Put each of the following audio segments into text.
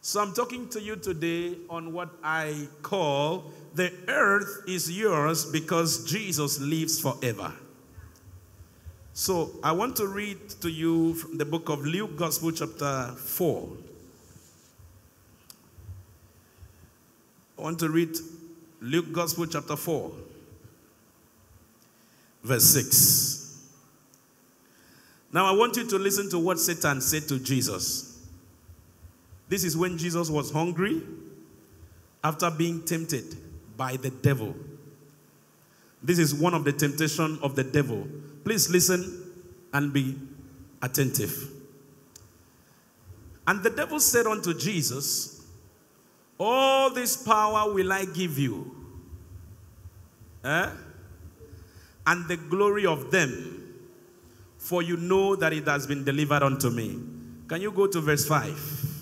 So I'm talking to you today on what I call the earth is yours because Jesus lives forever. So I want to read to you from the book of Luke, Gospel chapter 4. I want to read Luke, Gospel chapter 4, verse 6. Now I want you to listen to what Satan said to Jesus. This is when Jesus was hungry after being tempted by the devil. This is one of the temptations of the devil. Please listen and be attentive. And the devil said unto Jesus, all this power will I give you, and the glory of them, for you know that it has been delivered unto me. Can you go to verse 5?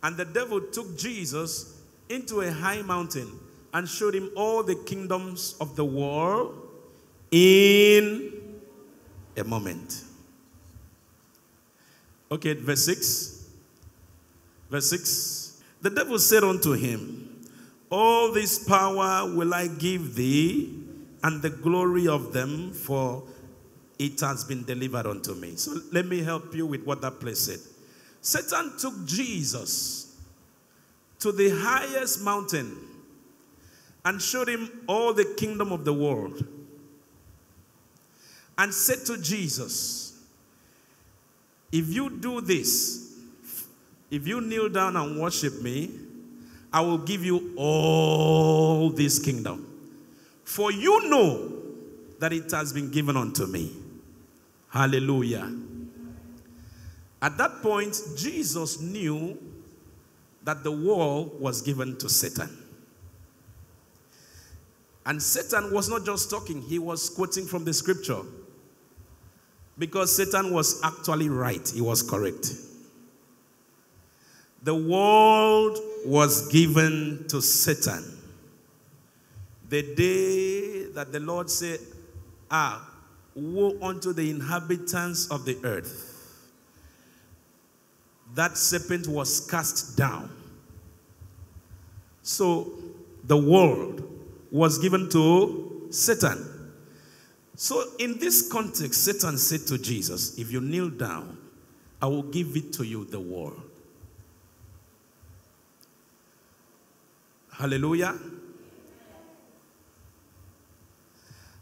And the devil took Jesus into a high mountain and showed him all the kingdoms of the world in a moment. Okay, verse 6. Verse 6. The devil said unto him, all this power will I give thee, and the glory of them, for it has been delivered unto me. So let me help you with what that place said. Satan took Jesus to the highest mountain and showed him all the kingdom of the world, and said to Jesus, if you do this, if you kneel down and worship me, I will give you all this kingdom. For you know that it has been given unto me. Hallelujah. At that point, Jesus knew that the world was given to Satan. And Satan was not just talking, he was quoting from the scripture. Because Satan was actually right, he was correct. The world was given to Satan. The day that the Lord said, woe unto the inhabitants of the earth. That serpent was cast down. So the world was given to Satan. So in this context, Satan said to Jesus, if you kneel down, I will give it to you, the world. Hallelujah.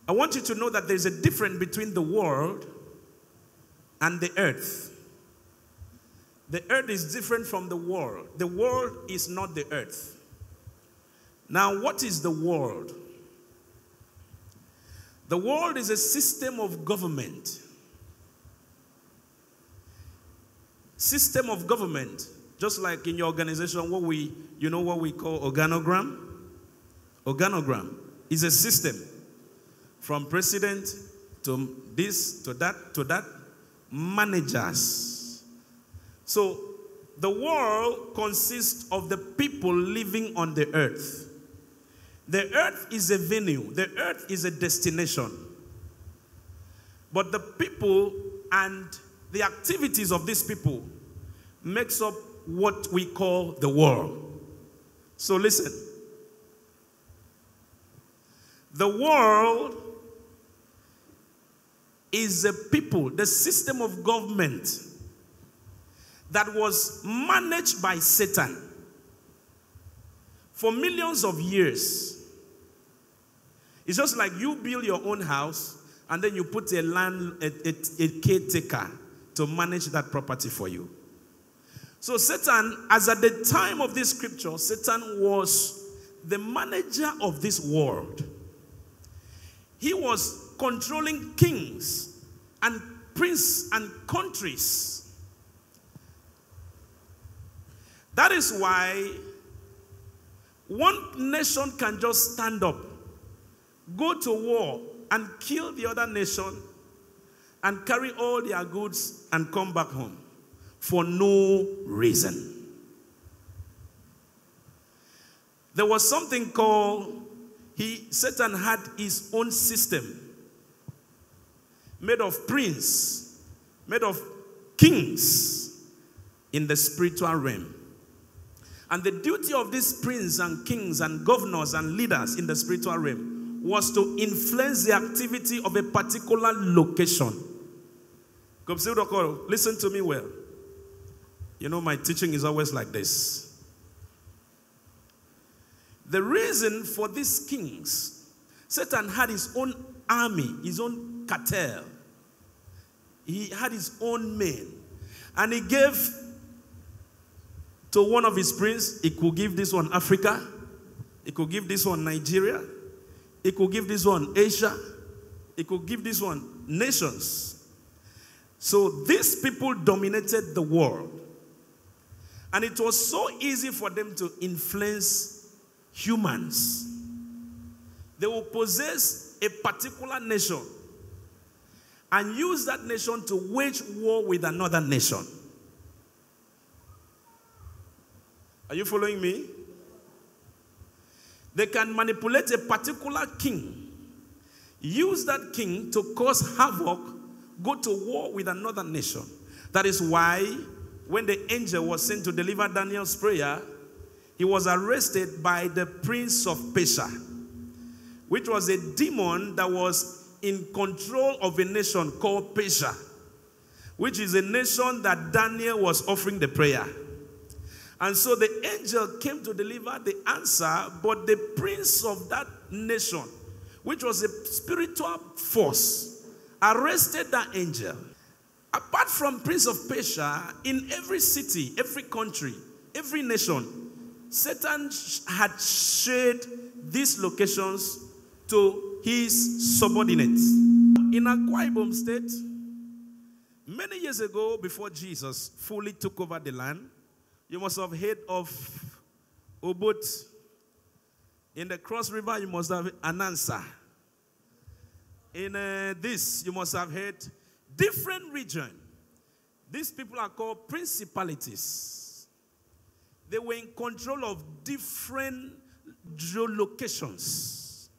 I want you to know that there's a difference between the world and the earth. The earth is different from the world. The world is not the earth. Now, what is the world? The world is a system of government. System of government. Just like in your organization, you know what we call organogram? Organogram is a system. From president to this, to that, managers. So, the world consists of the people living on the earth. The earth is a venue. The earth is a destination. But the people and the activities of these people makes up what we call the world. So listen. The world is a people, the system of government that was managed by Satan for millions of years. It's just like you build your own house and then you put a caretaker to manage that property for you. So Satan, as at the time of this scripture, Satan was the manager of this world. He was controlling kings and princes and countries. That is why one nation can just stand up, go to war, and kill the other nation, and carry all their goods and come back home for no reason. There was something called, Satan had his own system made of princes, made of kings in the spiritual realm. And the duty of these princes and kings and governors and leaders in the spiritual realm was to influence the activity of a particular location. Listen to me well. You know, my teaching is always like this. The reason for these kings, Satan had his own army, his own cartel. He had his own men. And he gave to one of his princes, he could give this one Africa, he could give this one Nigeria, he could give this one Asia, he could give this one nations. So these people dominated the world. And it was so easy for them to influence humans. They will possess a particular nation and use that nation to wage war with another nation. Are you following me? They can manipulate a particular king, use that king to cause havoc, go to war with another nation. That is why when the angel was sent to deliver Daniel's prayer, he was arrested by the prince of Persia, which was a demon that was in control of a nation called Persia, which is a nation that Daniel was offering the prayer. And so the angel came to deliver the answer, but the prince of that nation, which was a spiritual force, arrested that angel. Apart from prince of Persia, in every city, every country, every nation, Satan had shared these locations to his subordinates. In Akwa Ibom State, many years ago, before Jesus fully took over the land, you must have heard of Obot. In the Cross River, you must have Anansa. In this, you must have heard different region. These people are called principalities. They were in control of different geolocations.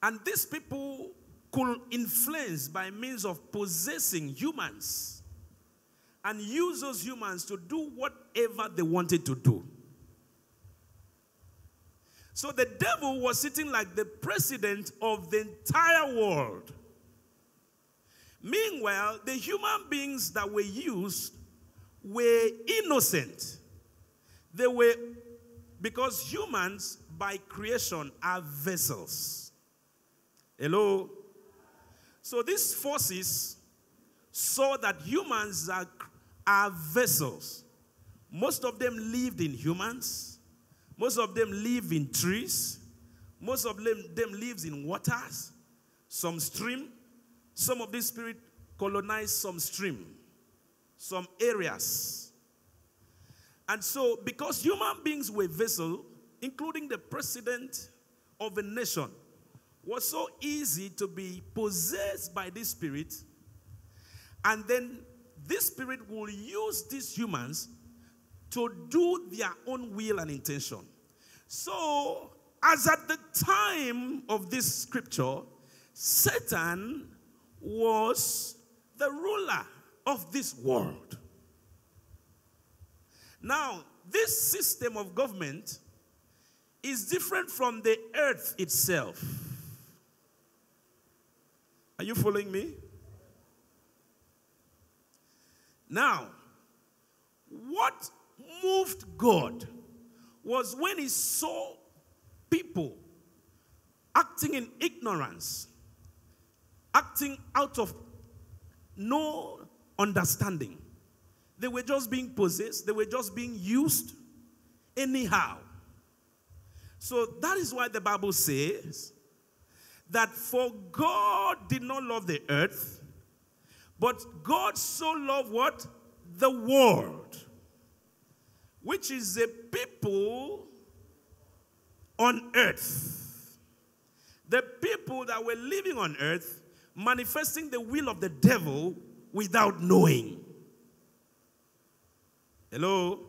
And these people could influence by means of possessing humans and use those humans to do whatever they wanted to do. So the devil was sitting like the president of the entire world. Meanwhile, the human beings that were used were innocent. They were, because humans by creation are vessels. Hello? So these forces saw that humans are vessels. Most of them lived in humans. Most of them live in trees. Most of them lives in waters. Some stream. Some of these spirits colonized some stream. Some areas. And so, because human beings were vessels, including the president of a nation, was so easy to be possessed by this spirit. And then this spirit will use these humans to do their own will and intention. So, as at the time of this scripture, Satan was the ruler of this world. Now, this system of government is different from the earth itself. Are you following me? Now, what moved God was when he saw people acting in ignorance, acting out of no understanding. They were just being possessed. They were just being used anyhow. So that is why the Bible says that for God did not love the earth, but God so loved what? The world, which is the people on earth. The people that were living on earth, manifesting the will of the devil without knowing. Hello?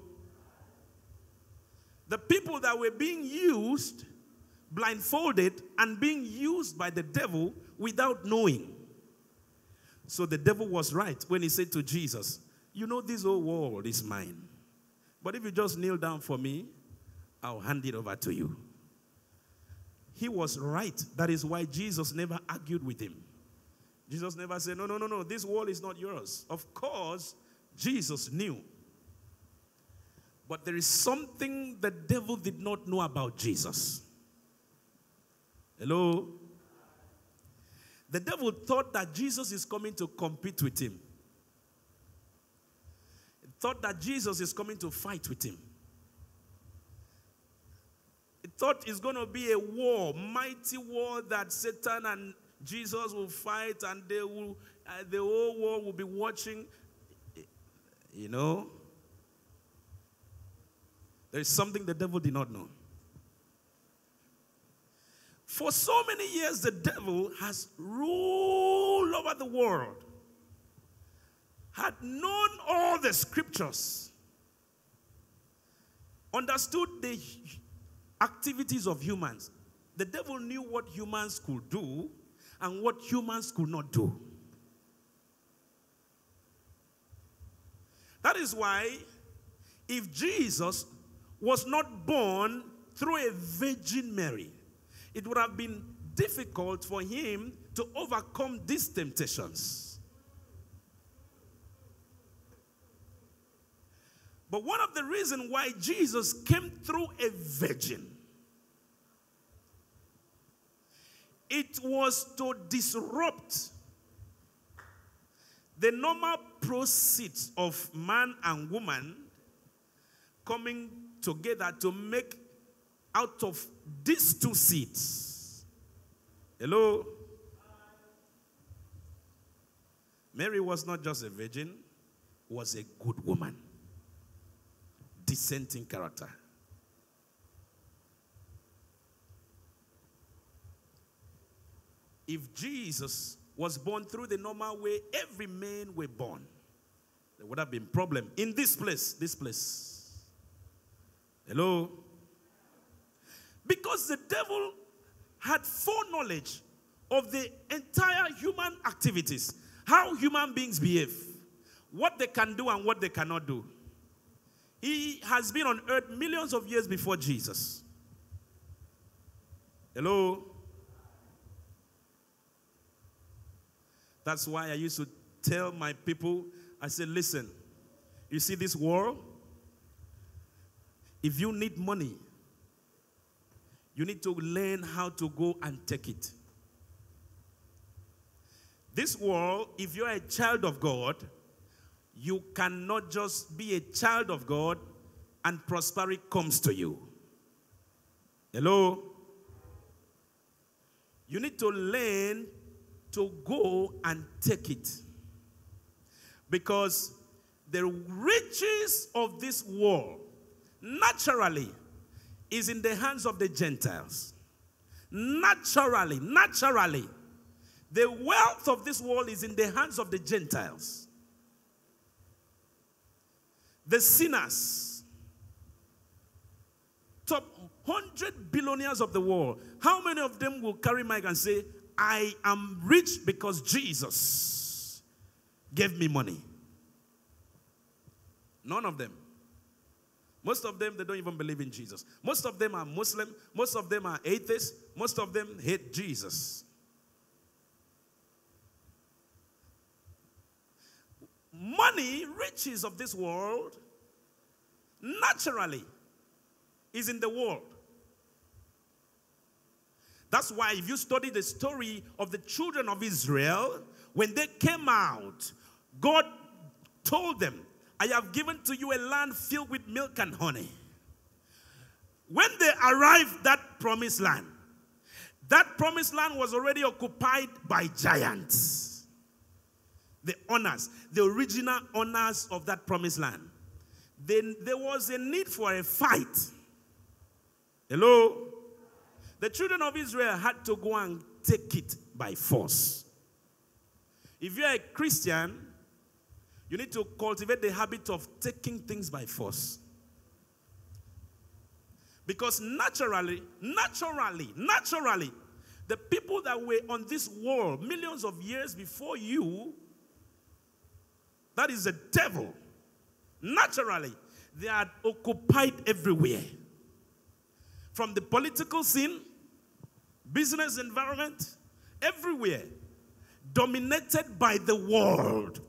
The people that were being used, blindfolded, and being used by the devil without knowing. So the devil was right when he said to Jesus, you know, this whole world is mine. But if you just kneel down for me, I'll hand it over to you. He was right. That is why Jesus never argued with him. Jesus never said, no, this world is not yours. Of course, Jesus knew. But there is something the devil did not know about Jesus. Hello? The devil thought that Jesus is coming to compete with him. He thought that Jesus is coming to fight with him. He thought it's going to be a war, mighty war that Satan and Jesus will fight, and the whole world will be watching. You know? There is something the devil did not know. For so many years, the devil has ruled over the world, had known all the scriptures, understood the activities of humans. The devil knew what humans could do and what humans could not do. That is why, if Jesus was not born through a Virgin Mary, it would have been difficult for him to overcome these temptations. But one of the reasons why Jesus came through a virgin, it was to disrupt the normal process of man and woman coming together to make out of these two seeds. Hello? Mary was not just a virgin, was a good woman. Decent in character. If Jesus was born through the normal way every man were born, there would have been problem in this place. Hello? Because the devil had foreknowledge of the entire human activities, how human beings behave, what they can do and what they cannot do. He has been on earth millions of years before Jesus. Hello? That's why I used to tell my people, I said, listen, you see this world? If you need money, you need to learn how to go and take it. This world, if you're a child of God, you cannot just be a child of God and prosperity comes to you. Hello? You need to learn to go and take it. Because the riches of this world naturally is in the hands of the Gentiles. Naturally, the wealth of this world is in the hands of the Gentiles. The sinners, top 100 billionaires of the world, how many of them will carry mic and say, I am rich because Jesus gave me money? None of them. Most of them, they don't even believe in Jesus. Most of them are Muslim. Most of them are atheists. Most of them hate Jesus. Money, riches of this world, naturally, is in the world. That's why if you study the story of the children of Israel, when they came out, God told them, I have given to you a land filled with milk and honey. When they arrived that promised land was already occupied by giants. The owners, the original owners of that promised land. Then there was a need for a fight. Hello? The children of Israel had to go and take it by force. If you're a Christian, you need to cultivate the habit of taking things by force. Because naturally, the people that were on this world millions of years before you, that is the devil. Naturally, They are occupied everywhere. From the political scene, business environment, everywhere. Dominated by the world.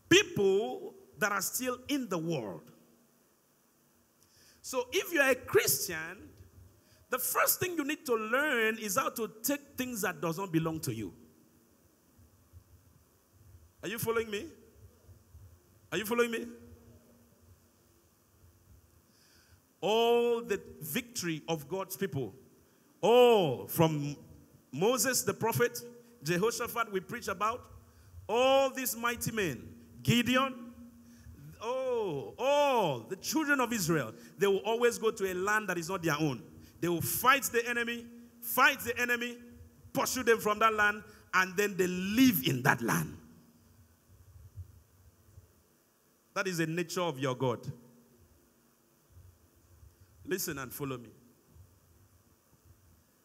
People that are still in the world. So if you are a Christian, the first thing you need to learn is how to take things that does not belong to you. Are you following me? Are you following me? All the victory of God's people, all from Moses the prophet, Jehoshaphat we preach about, all these mighty men, Gideon, all the children of Israel, they will always go to a land that is not their own. They will fight the enemy, pursue them from that land, and then they live in that land. That is the nature of your God. Listen and follow me.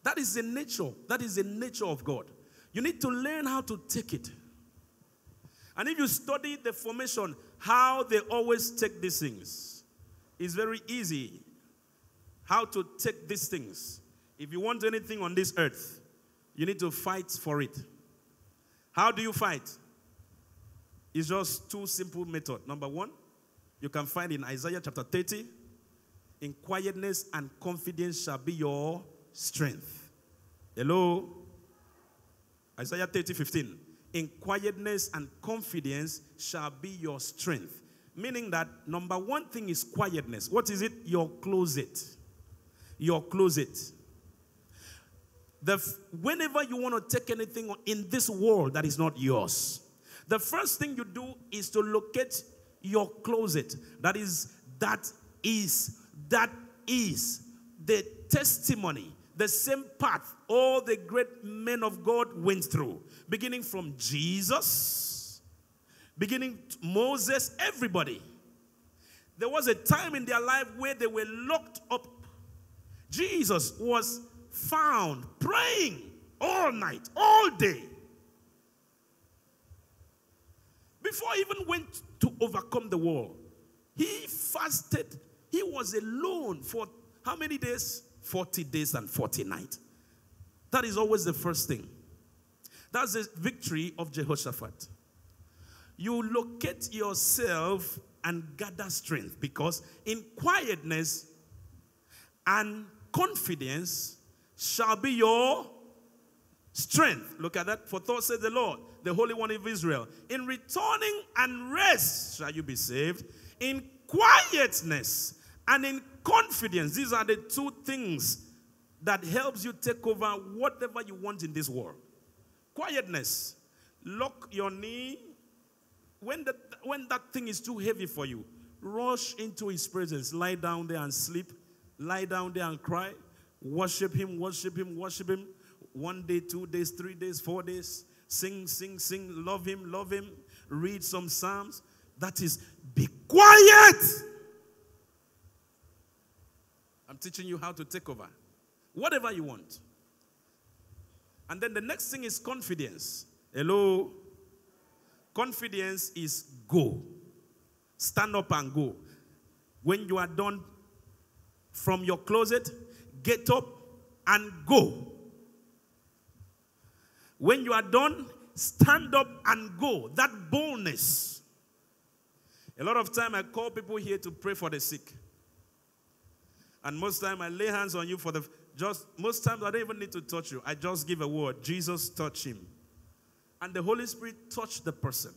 That is the nature. That is the nature of God. You need to learn how to take it. And if you study the formation, how they always take these things, it's very easy how to take these things. If you want anything on this earth, you need to fight for it. How do you fight? It's just two simple methods. Number one, you can find in Isaiah chapter 30, in quietness and confidence shall be your strength. Hello? Isaiah 30:15. In quietness and confidence shall be your strength. Meaning that number one thing is quietness. What is it? Your closet. Your closet. Whenever you want to take anything in this world that is not yours, the first thing you do is to locate your closet. That is the testimony, the same path all the great men of God went through. Beginning from Jesus, beginning Moses, everybody. There was a time in their life where they were locked up. Jesus was found praying all night, all day. Before he even went to overcome the war, he fasted. He was alone for how many days? 40 days and 40 nights. That is always the first thing. That's the victory of Jehoshaphat. You locate yourself and gather strength, because in quietness and confidence shall be your strength. Look at that. For thus said the Lord, the Holy One of Israel, in returning and rest shall you be saved. In quietness and in confidence. These are the two things that helps you take over whatever you want in this world. Quietness. Lock your knee. When that thing is too heavy for you, rush into his presence. Lie down there and sleep. Lie down there and cry. Worship him, worship him, worship him. 1 day, 2 days, 3 days, 4 days. Sing, sing, sing. Love him, love him. Read some psalms. That is, be quiet. I'm teaching you how to take over. Whatever you want. And then the next thing is confidence. Hello? Confidence is go. Stand up and go. When you are done from your closet, get up and go. When you are done, stand up and go. That boldness. A lot of time I call people here to pray for the sick. And most time I lay hands on you most times I don't even need to touch you. I just give a word. Jesus, touch him. And the Holy Spirit touched the person.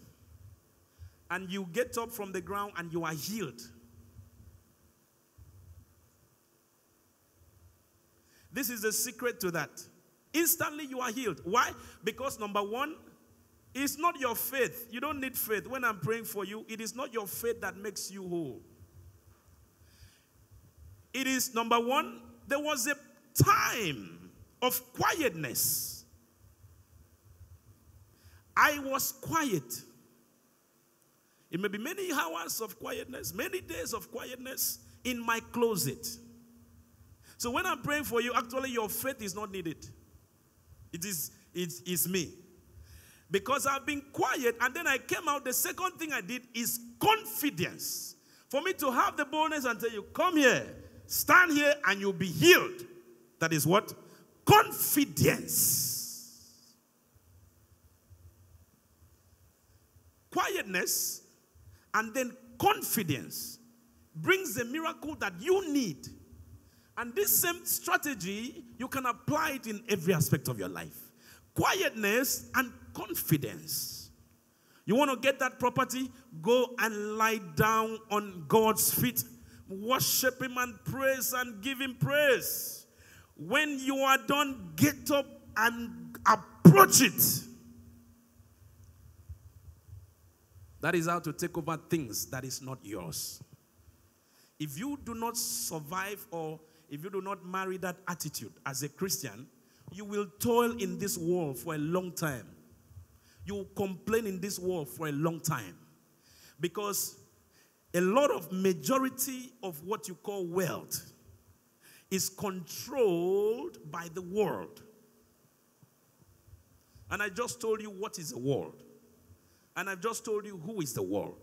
And you get up from the ground and you are healed. This is the secret to that. Instantly you are healed. Why? Because number one, it's not your faith. You don't need faith. When I'm praying for you, it is not your faith that makes you whole. It is, number one, there was a time of quietness. I was quiet. It may be many hours of quietness, many days of quietness in my closet. So when I'm praying for you, actually your faith is not needed. It is me. Because I've been quiet and then I came out, the second thing I did is confidence. For me to have the boldness and tell you, come here, stand here and you'll be healed. That is what? Confidence. Quietness and then confidence brings the miracle that you need. And this same strategy, you can apply it in every aspect of your life. Quietness and confidence. You want to get that property? Go and lie down on God's feet. Worship Him and praise and give Him praise. When you are done, get up and approach it. That is how to take over things that is not yours. If you do not survive or if you do not marry that attitude as a Christian, you will toil in this world for a long time. You will complain in this world for a long time. Because a lot of majority of what you call wealth is controlled by the world. And I just told you what is the world. And I've just told you who is the world.